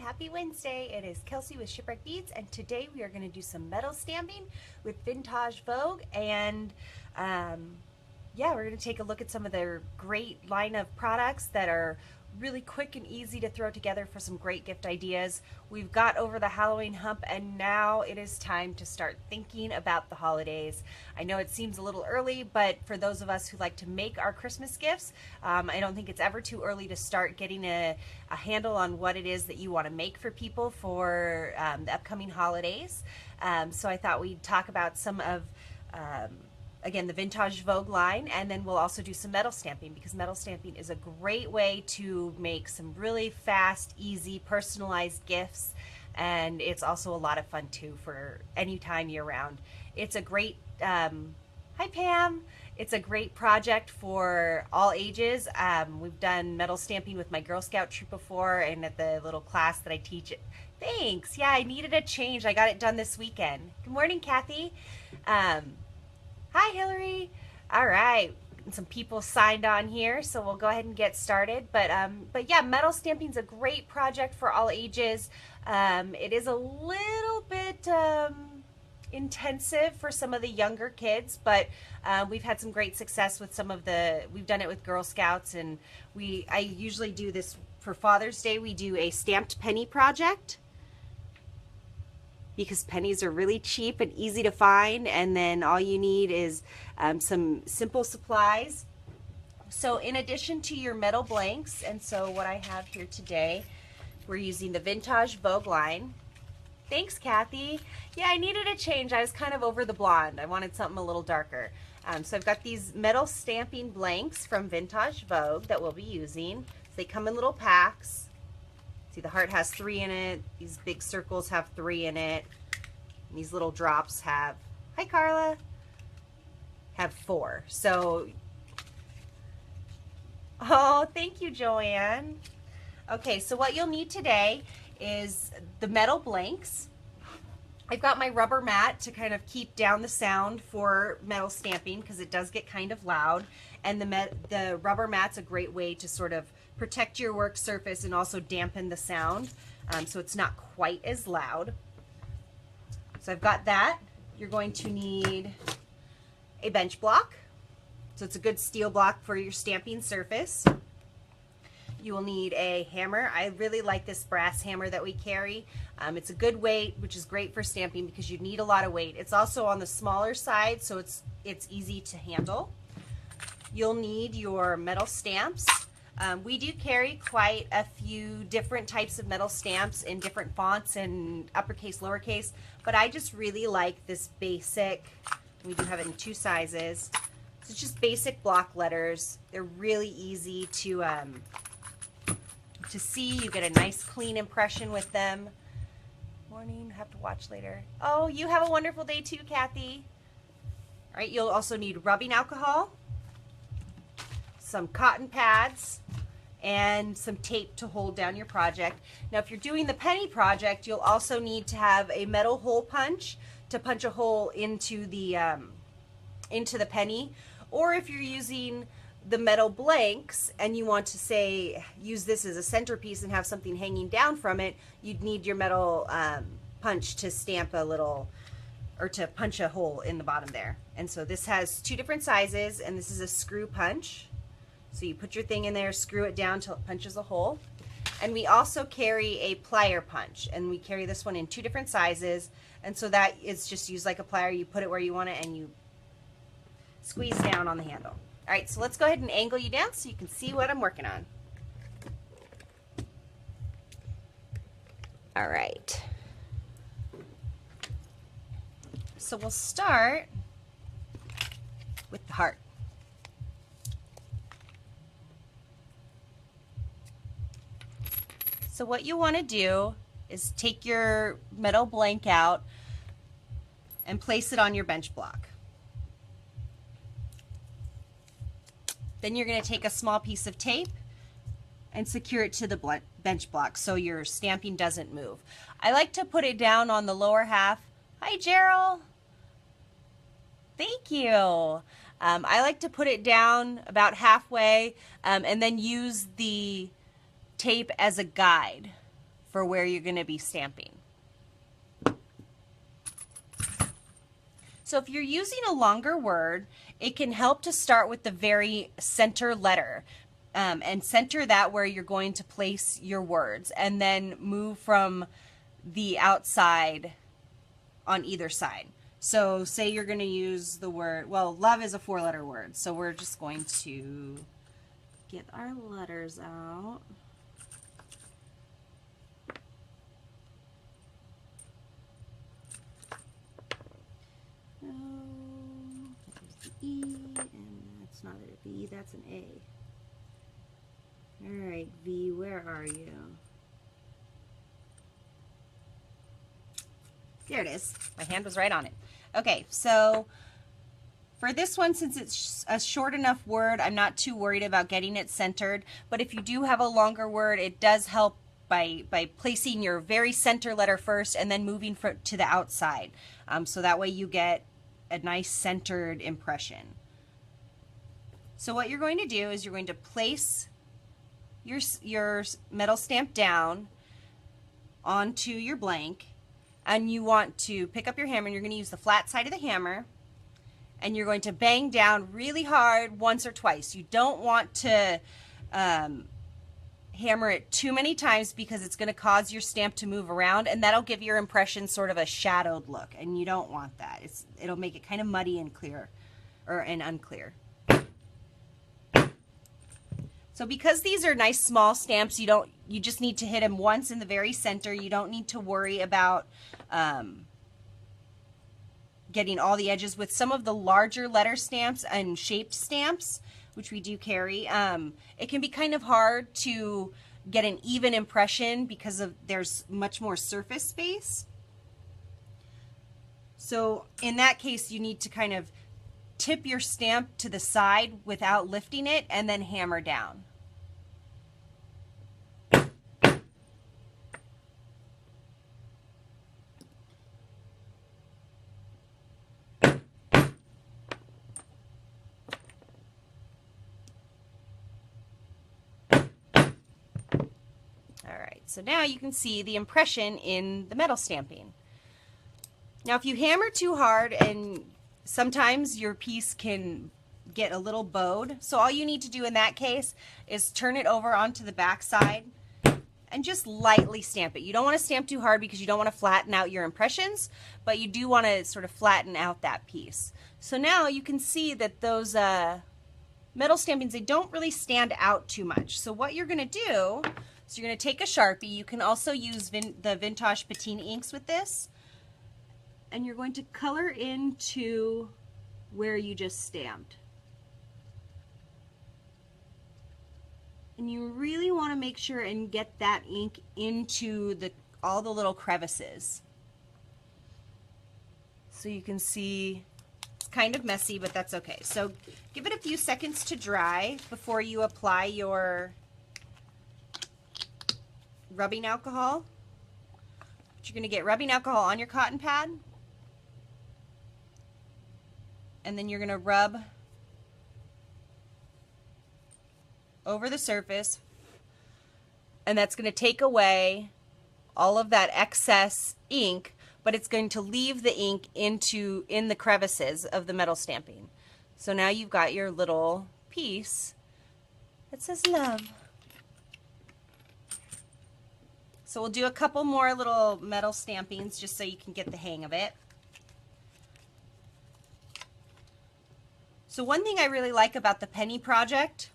happy Wednesday. It is Kelsey with Shipwreck Beads, and today we are going to do some metal stamping with Vintaj Vogue. And yeah, we're going to take a look at some of their great line of products that are really quick and easy to throw together for some great gift ideas. We've got over the Halloween hump, and now it is time to start thinking about the holidays. I know it seems a little early, but for those of us who like to make our Christmas gifts, I don't think it's ever too early to start getting a handle on what it is that you want to make for people for the upcoming holidays. So I thought we'd talk about some of again, the Vintaj Vogue line, and then we'll also do some metal stamping, because metal stamping is a great way to make some really fast, easy, personalized gifts, and it's also a lot of fun too for any time year round. It's a great, hi Pam, it's a great project for all ages. We've done metal stamping with my Girl Scout troop before, and at the little class that I teach it. Thanks, yeah, I needed a change. I got it done this weekend. Good morning, Kathy. Hi, Hillary. All right, some people signed on here, so we'll go ahead and get started. But yeah, metal stamping is a great project for all ages. It is a little bit intensive for some of the younger kids, but we've had some great success with some of we've done it with Girl Scouts, and I usually do this for Father's Day. We do a stamped penny project, because pennies are really cheap and easy to find, and then all you need is some simple supplies. So in addition to your metal blanks, and so what I have here today, we're using the Vintaj Vogue line. Thanks, Kathy. Yeah, I needed a change. I was kind of over the blonde. I wanted something a little darker. So I've got these metal stamping blanks from Vintaj Vogue that we'll be using. So they come in little packs. See, the heart has 3 in it. These big circles have 3 in it. And these little drops have, hi Carla, have 4. So, oh, thank you, Joanne. Okay, so what you'll need today is the metal blanks. I've got my rubber mat to kind of keep down the sound for metal stamping, because it does get kind of loud. And the rubber mat's a great way to sort of protect your work surface and also dampen the sound, so it's not quite as loud. So I've got that. You're going to need a bench block. So it's a good steel block for your stamping surface. You will need a hammer. I really like this brass hammer that we carry. It's a good weight, which is great for stamping because you need a lot of weight. It's also on the smaller side, so it's easy to handle. You'll need your metal stamps. We do carry quite a few different types of metal stamps in different fonts and uppercase, lowercase, but I just really like this basic. We do have it in 2 sizes. So it's just basic block letters. They're really easy to see. You get a nice clean impression with them. Morning, have to watch later. Oh, you have a wonderful day too, Kathy. All right, you'll also need rubbing alcohol, some cotton pads, and some tape to hold down your project. Now, if you're doing the penny project, you'll also need to have a metal hole punch to punch a hole into the penny. Or if you're using the metal blanks and you want to, say, use this as a centerpiece and have something hanging down from it, you'd need your metal punch to stamp a little, or to punch a hole in the bottom there. And so this has 2 different sizes, and this is a screw punch. So you put your thing in there, screw it down till it punches a hole. And we also carry a plier punch, and we carry this one in 2 different sizes. And so that is just used like a plier. You put it where you want it and you squeeze down on the handle. All right, so let's go ahead and angle you down so you can see what I'm working on. All right. So we'll start with the heart. So what you want to do is take your metal blank out and place it on your bench block. Then you're going to take a small piece of tape and secure it to the bench block so your stamping doesn't move. I like to put it down on the lower half. Hi, Gerald. Thank you. I like to put it down about halfway and then use the tape as a guide for where you're going to be stamping. So if you're using a longer word, it can help to start with the very center letter and center that where you're going to place your words, and then move from the outside on either side. So say you're going to use the word, well, love is a 4-letter word, so we're just going to get our letters out. There's the E, and that's not a V, that's an A. All right, V, where are you? There it is. My hand was right on it. Okay, so for this one, since it's a short enough word, I'm not too worried about getting it centered. But if you do have a longer word, it does help by placing your very center letter first and then moving to the outside. So that way you get a nice centered impression. So what you're going to do is you're going to place your metal stamp down onto your blank, and you want to pick up your hammer, and you're going to use the flat side of the hammer, and you're going to bang down really hard once or twice. You don't want to hammer it too many times because it's going to cause your stamp to move around, and that'll give your impression sort of a shadowed look, and you don't want that. It'll make it kind of muddy and clear, and unclear. So because these are nice small stamps, you just need to hit them once in the very center. You don't need to worry about getting all the edges. With some of the larger letter stamps and shaped stamps, which we do carry, it can be kind of hard to get an even impression because there's much more surface space. So in that case, you need to kind of tip your stamp to the side without lifting it and then hammer down. Alright, so now you can see the impression in the metal stamping. Now if you hammer too hard, and sometimes your piece can get a little bowed, so all you need to do in that case is turn it over onto the back side and just lightly stamp it. You don't want to stamp too hard because you don't want to flatten out your impressions, but you do want to sort of flatten out that piece. So now you can see that those metal stampings, they don't really stand out too much. So what you're going to do is you're going to take a Sharpie. You can also use the Vintage patina inks with this, and you're going to color into where you just stamped. And you really want to make sure and get that ink into all the little crevices. So you can see it's kind of messy, but that's okay. So give it a few seconds to dry before you apply your rubbing alcohol. You're going to get rubbing alcohol on your cotton pad, and then you're going to rub over the surface, and that's going to take away all of that excess ink, but it's going to leave the ink in the crevices of the metal stamping. So now you've got your little piece that says love. So we'll do a couple more little metal stampings just so you can get the hang of it. So one thing I really like about the penny project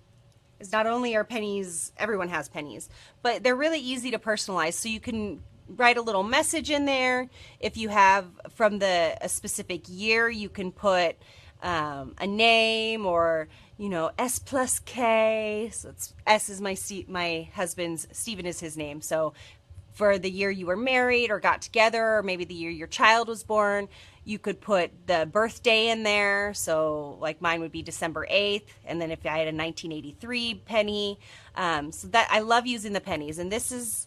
is not only are pennies, everyone has pennies, but they're really easy to personalize. So you can write a little message in there. If you have from a specific year, you can put a name, or S plus K. So S is my husband's, Stephen is his name. So for the year you were married or got together, or maybe the year your child was born, you could put the birthday in there. So like mine would be December 8th, and then if I had a 1983 penny. So that, I love using the pennies, and this is,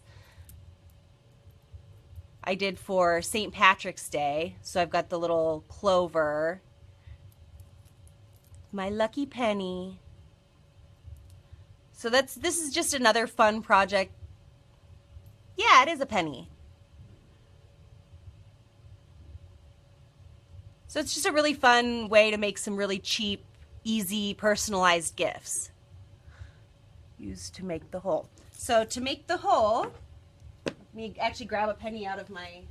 I did for St. Patrick's Day. So I've got the little clover, my lucky penny. So this is just another fun project Yeah, it is a penny. So it's just a really fun way to make some really cheap, easy, personalized gifts. Used to make the hole. So to make the hole, let me actually grab a penny out of my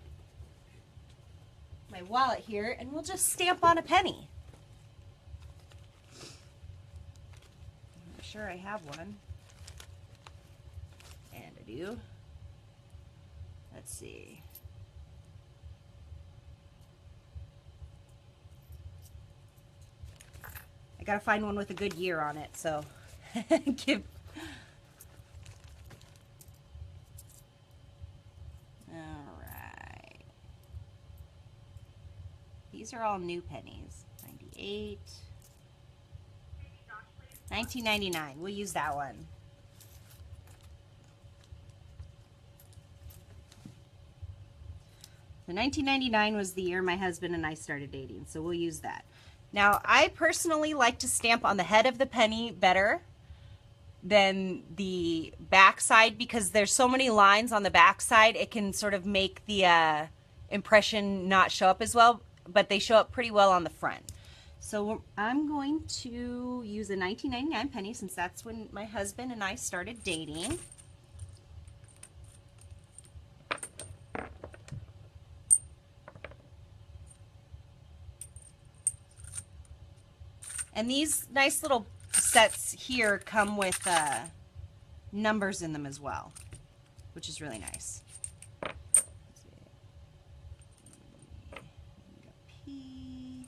wallet here, and we'll just stamp on a penny. I'm sure I have one. And I do. Let's see. I gotta find one with a good year on it, so give. Alright. These are all new pennies. 98. 1999. We'll use that one. So 1999 was the year my husband and I started dating, so we'll use that. Now, I personally like to stamp on the head of the penny better than the back side because there's so many lines on the back side, it can sort of make the impression not show up as well, but they show up pretty well on the front. So I'm going to use a 1999 penny since that's when my husband and I started dating. And these nice little sets here come with numbers in them as well, which is really nice. P.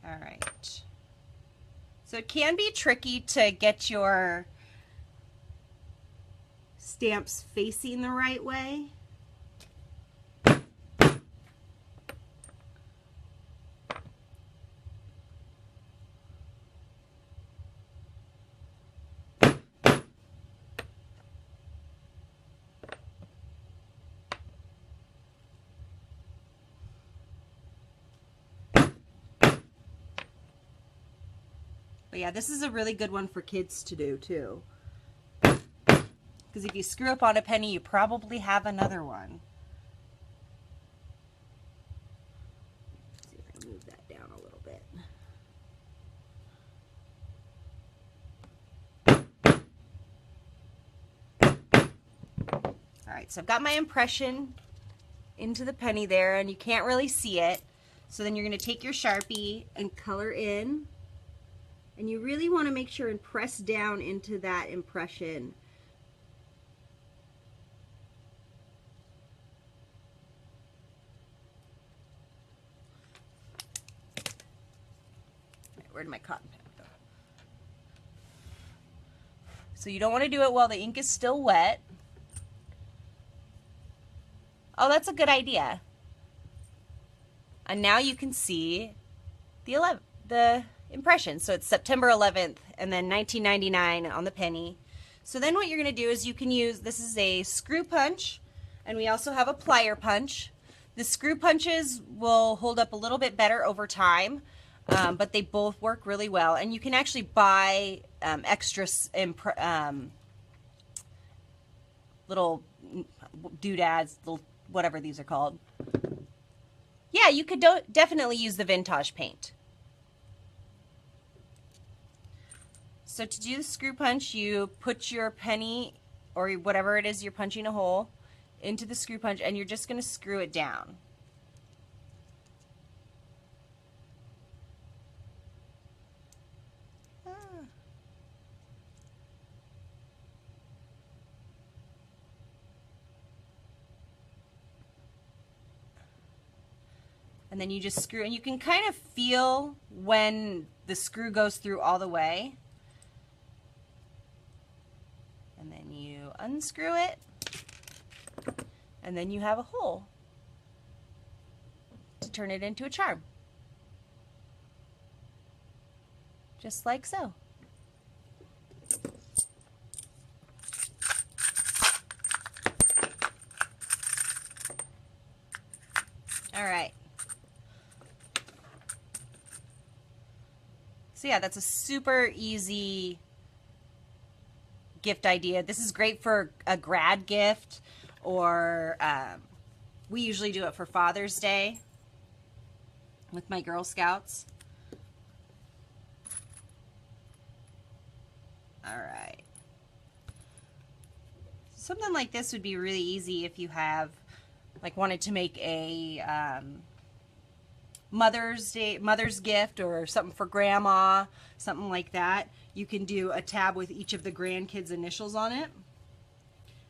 All right. So it can be tricky to get your stamps facing the right way. But yeah, this is a really good one for kids to do too. Because if you screw up on a penny, you probably have another one. Let's see if I move that down a little bit. Alright, so I've got my impression into the penny there, and you can't really see it. So then you're going to take your Sharpie and color in. And you really want to make sure and press down into that impression. Where did my cotton pad go? So you don't want to do it while the ink is still wet. Oh, that's a good idea. And now you can see the impression. So it's September 11th and then 1999 on the penny. So then what you're going to do is you can use, this is a screw punch, and we also have a plier punch. The screw punches will hold up a little bit better over time, but they both work really well. And you can actually buy extra little doodads, little whatever these are called. Yeah, you could definitely use the Vintaj paint. So to do the screw punch, you put your penny or whatever it is you're punching a hole into the screw punch, and you're just going to screw it down. And then you just screw, and you can kind of feel when the screw goes through all the way. And then you unscrew it, and then you have a hole to turn it into a charm. Just like so. All right. So yeah, that's a super easy gift idea. This is great for a grad gift, or we usually do it for Father's Day with my Girl Scouts. All right. Something like this would be really easy if you have, like, wanted to make a Mother's gift or something for Grandma, something like that. You can do a tab with each of the grandkids' initials on it,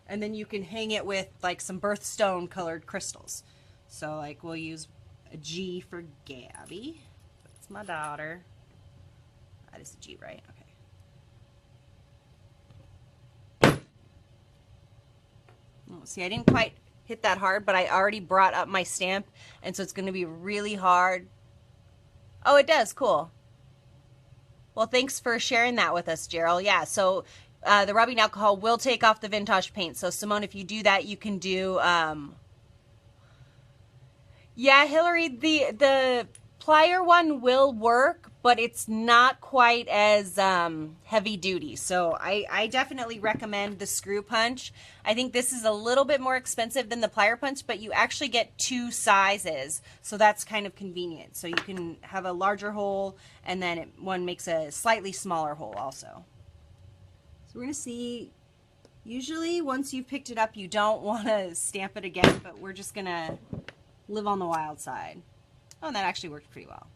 and then you can hang it with like some birthstone colored crystals. So like we'll use a G for Gabby. That's my daughter. That is a G, right? Okay. Oh, see, I didn't quite hit that hard, but I already brought up my stamp, and so it's going to be really hard. Oh, it does. Cool. Well, thanks for sharing that with us, Gerald. Yeah, so the rubbing alcohol will take off the vintage paint. So, Simone, if you do that, you can do... yeah, Hillary, the plier one will work, but it's not quite as heavy duty. So I definitely recommend the screw punch. I think this is a little bit more expensive than the plier punch, but you actually get 2 sizes. So that's kind of convenient. So you can have a larger hole, and then one makes a slightly smaller hole also. So we're going to see, usually once you've picked it up, you don't want to stamp it again, but we're just going to live on the wild side. Oh, and that actually worked pretty well.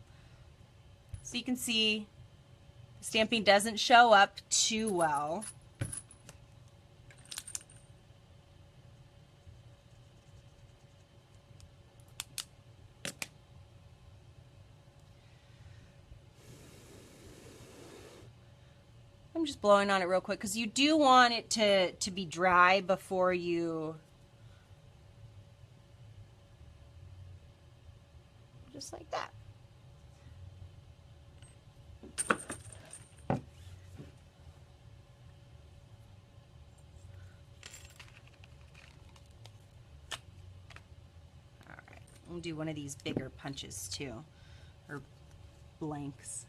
So you can see the stamping doesn't show up too well. I'm just blowing on it real quick because you do want it to be dry before you... Just like that. All right, we'll do one of these bigger punches too, or blanks.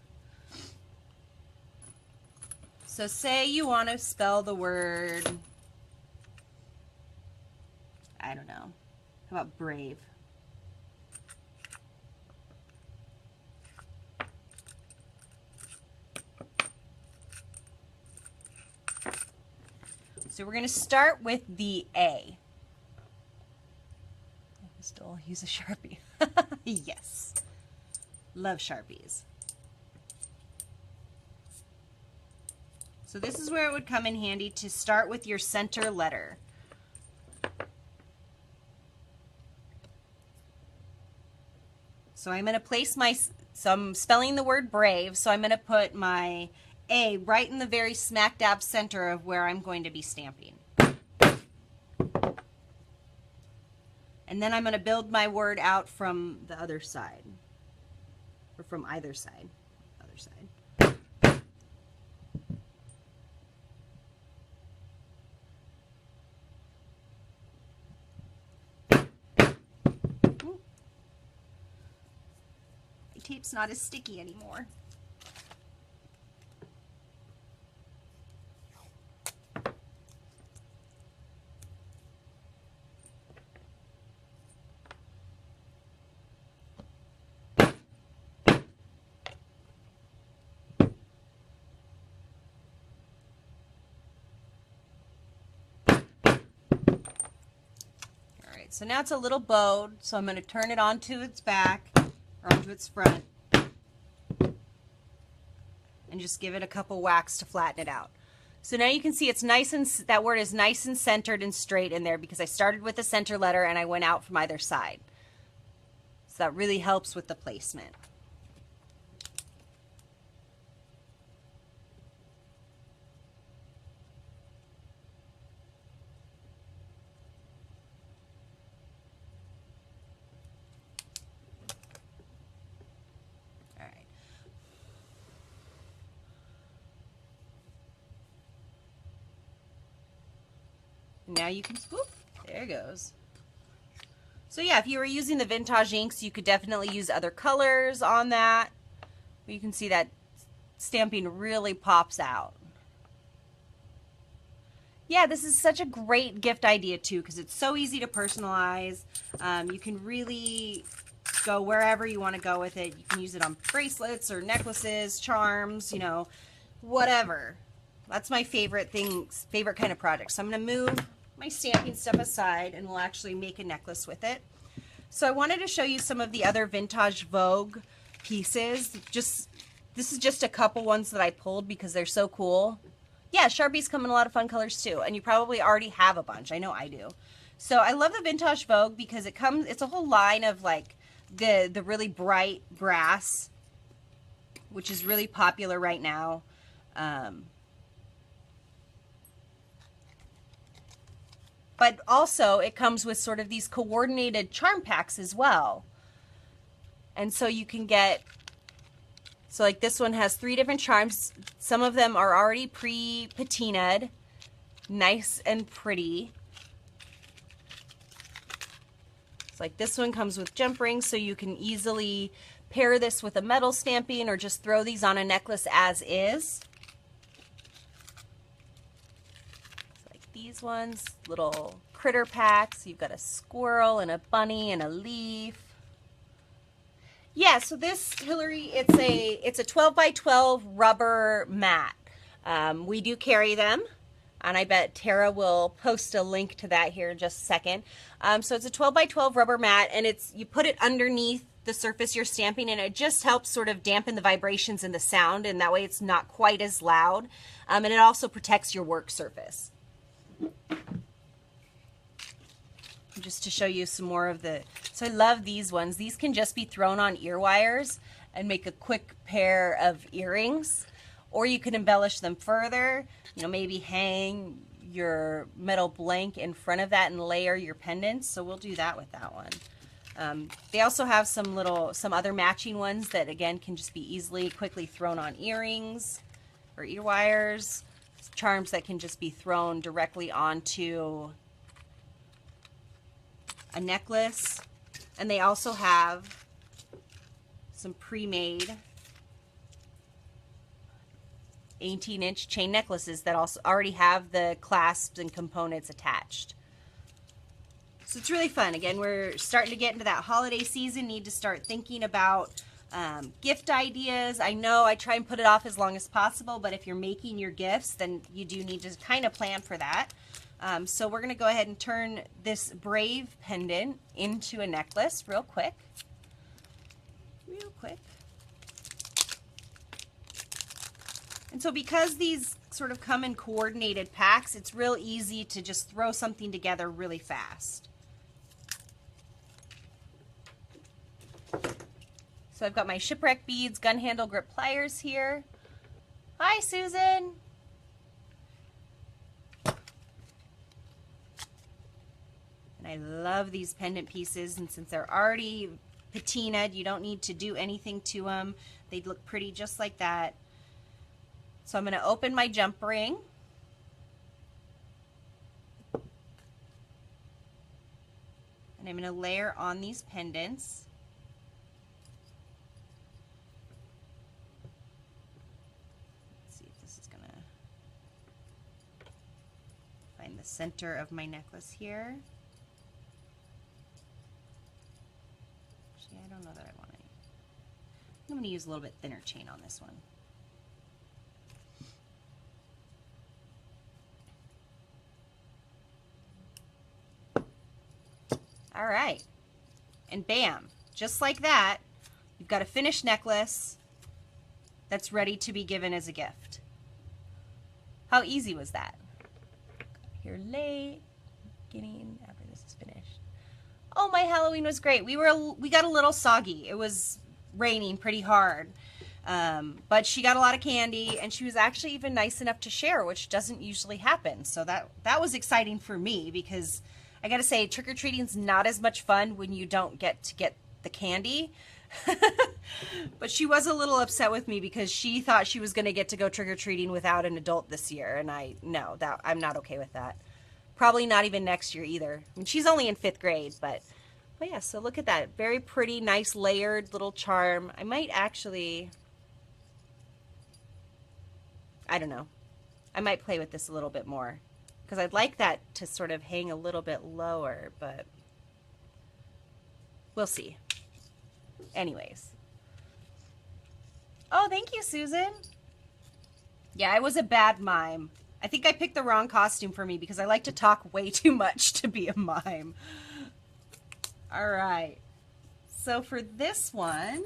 So say you want to spell the word, I don't know, how about brave? So we're going to start with the A. I can still use a Sharpie. Yes. Love Sharpies. So this is where it would come in handy to start with your center letter. So I'm going to place so I'm spelling the word brave, so I'm going to put my A right in the very smack dab center of where I'm going to be stamping. And then I'm going to build my word out from the other side, or from either side. Other side. Ooh. My tape's not as sticky anymore. So now it's a little bowed, so I'm going to turn it onto its back, or onto its front, and just give it a couple whacks to flatten it out. So now you can see it's nice, and that word is nice and centered and straight in there because I started with the center letter and I went out from either side. So that really helps with the placement. Now you can, whoop, there it goes. So yeah, if you were using the vintage inks, you could definitely use other colors on that. You can see that stamping really pops out. Yeah, this is such a great gift idea too, because it's so easy to personalize. You can really go wherever you want to go with it. You can use it on bracelets or necklaces, charms, you know, whatever. That's my favorite things, favorite kind of project. So I'm going to move my stamping stuff aside and we'll actually make a necklace with it. So I wanted to show you some of the other Vintage Vogue pieces. This is just a couple ones that I pulled because they're so cool. Yeah, Sharpies come in a lot of fun colors too, and you probably already have a bunch. I know I do. So I love the Vintage Vogue because it's a whole line of like the really bright brass, which is really popular right now. But also it comes with sort of these coordinated charm packs as well. And so you can get, so like this one has 3 different charms. Some of them are already pre-patinaed, nice and pretty. It's like this one comes with jump rings, so you can easily pair this with a metal stamping or just throw these on a necklace as is. It's like these ones, little critter packs. You've got a squirrel and a bunny and a leaf. Yeah, so this, Hillary, it's a 12 by 12 rubber mat. We do carry them, and I bet Tara will post a link to that here in just a second. So it's a 12 by 12 rubber mat, and you put it underneath the surface you're stamping, and it just helps sort of dampen the vibrations and the sound, and that way it's not quite as loud. And it also protects your work surface. Just to show you some more of so I love these ones. These can just be thrown on ear wires and make a quick pair of earrings, or you can embellish them further, you know, maybe hang your metal blank in front of that and layer your pendants. So we'll do that with that one. They also have some other matching ones that again can just be quickly thrown on earrings or ear wires, charms that can just be thrown directly onto a necklace. And they also have some pre-made 18-inch chain necklaces that also already have the clasps and components attached. So it's really fun. Again, we're starting to get into that holiday season, need to start thinking about gift ideas. I know I try and put it off as long as possible, but if you're making your gifts, then you do need to kind of plan for that. So we're going to go ahead and turn this Brave pendant into a necklace real quick. And so because these sort of come in coordinated packs, it's real easy to just throw something together really fast. So I've got my Shipwreck Beads gun handle grip pliers here. Hi, Susan. And I love these pendant pieces, and since they're already patinaed, you don't need to do anything to them. They look pretty just like that. So I'm going to open my jump ring. And I'm going to layer on these pendants. Let's see if this is going to find the center of my necklace here. I don't know that I want to. I'm going to use a little bit thinner chain on this one. All right. And bam, just like that, you've got a finished necklace that's ready to be given as a gift. How easy was that? Here late, beginning, after this is finished. Oh, my Halloween was great. We got a little soggy. It was raining pretty hard. But she got a lot of candy, and she was actually even nice enough to share, which doesn't usually happen. So that was exciting for me, because I got to say, trick-or-treating's not as much fun when you don't get to get the candy. But she was a little upset with me because she thought she was going to get to go trick-or-treating without an adult this year, and I'm not okay with that. Probably not even next year either. I mean, she's only in 5th grade, but yeah, so look at that. Very pretty, nice layered little charm. I might actually, I don't know. I might play with this a little bit more, because I'd like that to sort of hang a little bit lower, but we'll see. Anyways. Oh, thank you, Susan. Yeah, I was a bad mime. I think I picked the wrong costume for me because I like to talk way too much to be a mime. All right. So for this one,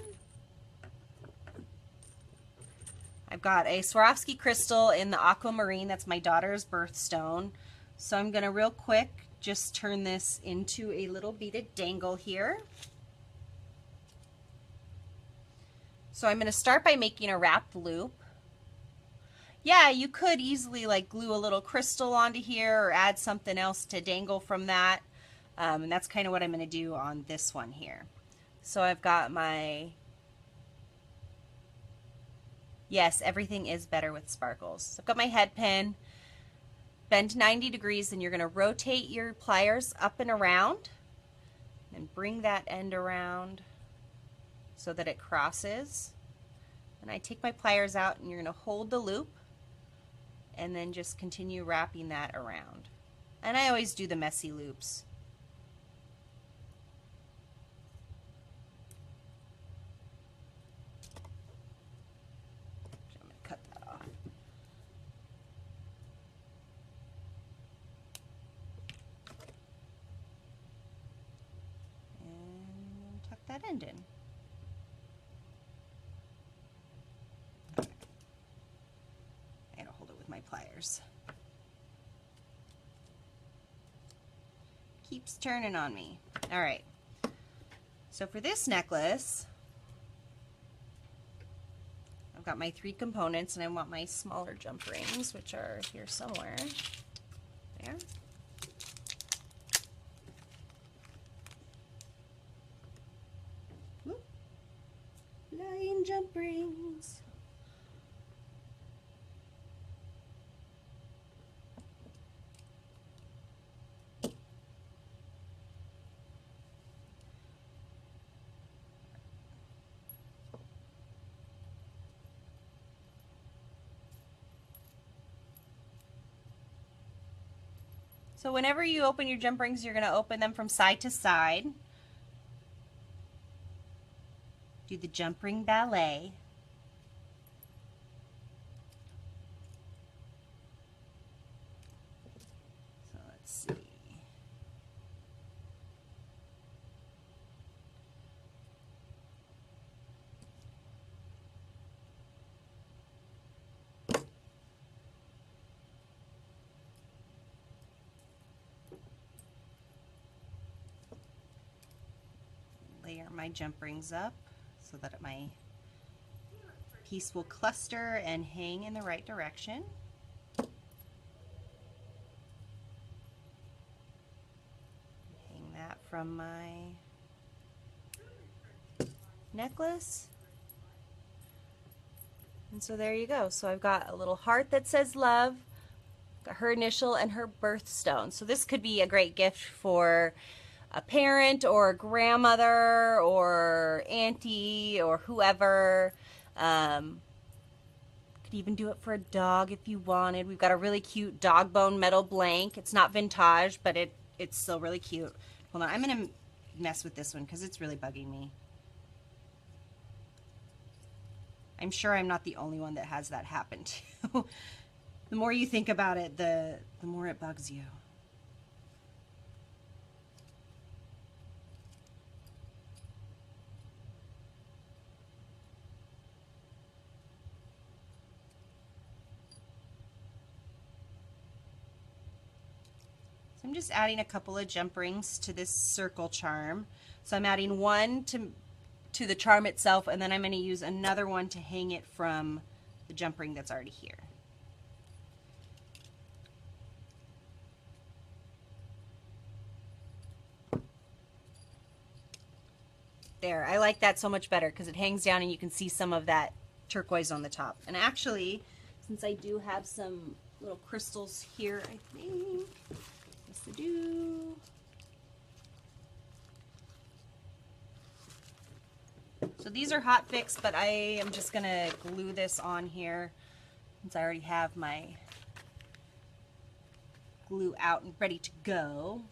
I've got a Swarovski crystal in the aquamarine. That's my daughter's birthstone. So I'm going to real quick just turn this into a little beaded dangle here. So I'm going to start by making a wrapped loop. Yeah, you could easily like glue a little crystal onto here or add something else to dangle from that. And that's kind of what I'm going to do on this one here. So I've got my, yes, everything is better with sparkles. So I've got my head pin, bend 90 degrees, and you're going to rotate your pliers up and around and bring that end around so that it crosses. And I take my pliers out and you're going to hold the loop and then just continue wrapping that around. And I always do the messy loops. I'm going to cut that off. And tuck that end in. My pliers. Keeps turning on me. All right. So for this necklace, I've got my 3 components, and I want my smaller jump rings, which are here somewhere. There. Whoop. Lion jump rings. So whenever you open your jump rings, you're going to open them from side to side. Do the jump ring ballet. So let's see. Layer my jump rings up so that my piece will cluster and hang in the right direction. Hang that from my necklace. And so there you go. So I've got a little heart that says love, got her initial and her birthstone. So this could be a great gift for a parent or a grandmother or auntie or whoever. Could even do it for a dog if you wanted. We've got a really cute dog bone metal blank. It's not vintage, but it's still really cute. Hold on, I'm gonna mess with this one because it's really bugging me. I'm sure I'm not the only one that has that happen to. The more you think about it, the more it bugs you. I'm just adding a couple of jump rings to this circle charm. So I'm adding one to the charm itself, and then I'm going to use another one to hang it from the jump ring that's already here. There, I like that so much better because it hangs down and you can see some of that turquoise on the top. And actually, since I do have some little crystals here, I think, yes I do. So these are hot fix, but I am just gonna glue this on here since I already have my glue out and ready to go.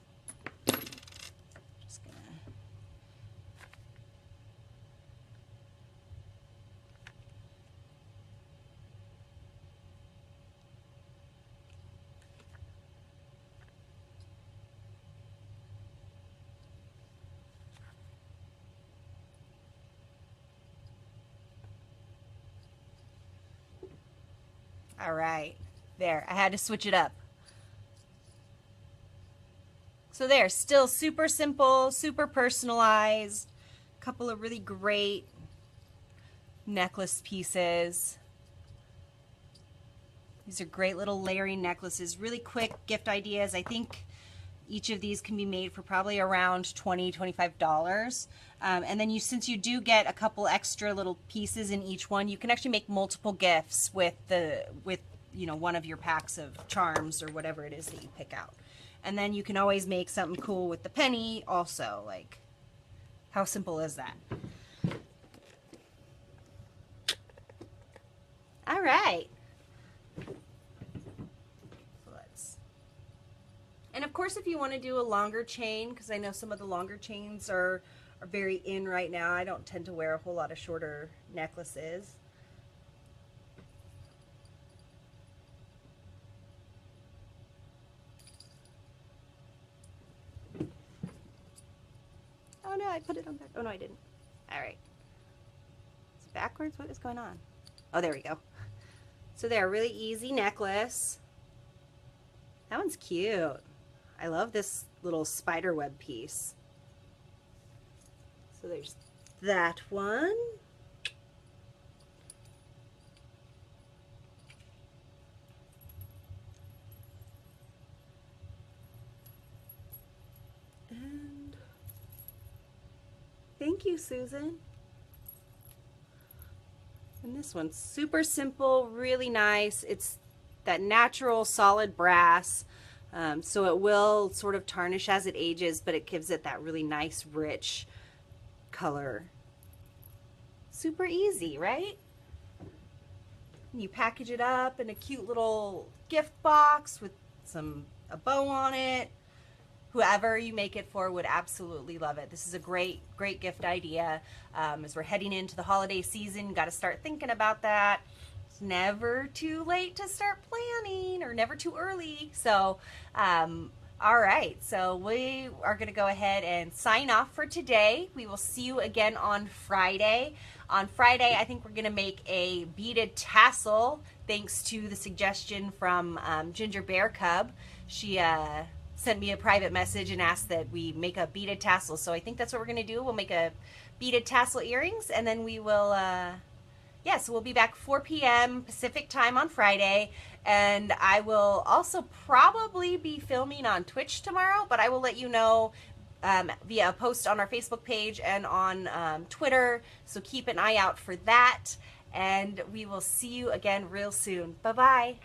Just gonna all right, there, I had to switch it up. So there, still super simple, super personalized, couple of really great necklace pieces. These are great little layering necklaces, really quick gift ideas. I think each of these can be made for probably around $20, $25. And then since you do get a couple extra little pieces in each one, you can actually make multiple gifts with one of your packs of charms or whatever it is that you pick out. And then you can always make something cool with the penny also. Like, how simple is that? All right. And of course, if you want to do a longer chain, because I know some of the longer chains are very in right now. I don't tend to wear a whole lot of shorter necklaces. Oh no, I put it on back. Oh no, I didn't. All right. Is it backwards? What is going on? Oh, there we go. So there, really easy necklace. That one's cute. I love this little spider web piece. So there's that one. And thank you, Susan. And this one's super simple, really nice. It's that natural solid brass. So it will sort of tarnish as it ages, but it gives it that really nice, rich color. Super easy, right? You package it up in a cute little gift box with a bow on it. Whoever you make it for would absolutely love it. This is a great gift idea. As we're heading into the holiday season, got to start thinking about that. Never too late to start planning, or never too early. So all right, so we are going to go ahead and sign off for today. We will see you again on Friday. On Friday, I think we're going to make a beaded tassel, thanks to the suggestion from Ginger Bear Cub. She sent me a private message and asked that we make a beaded tassel, so I think that's what we're going to do. We'll make a beaded tassel earrings, and then we will so we'll be back 4 p.m. Pacific time on Friday, and I will also probably be filming on Twitch tomorrow, but I will let you know via a post on our Facebook page and on Twitter, so keep an eye out for that, and we will see you again real soon. Bye-bye.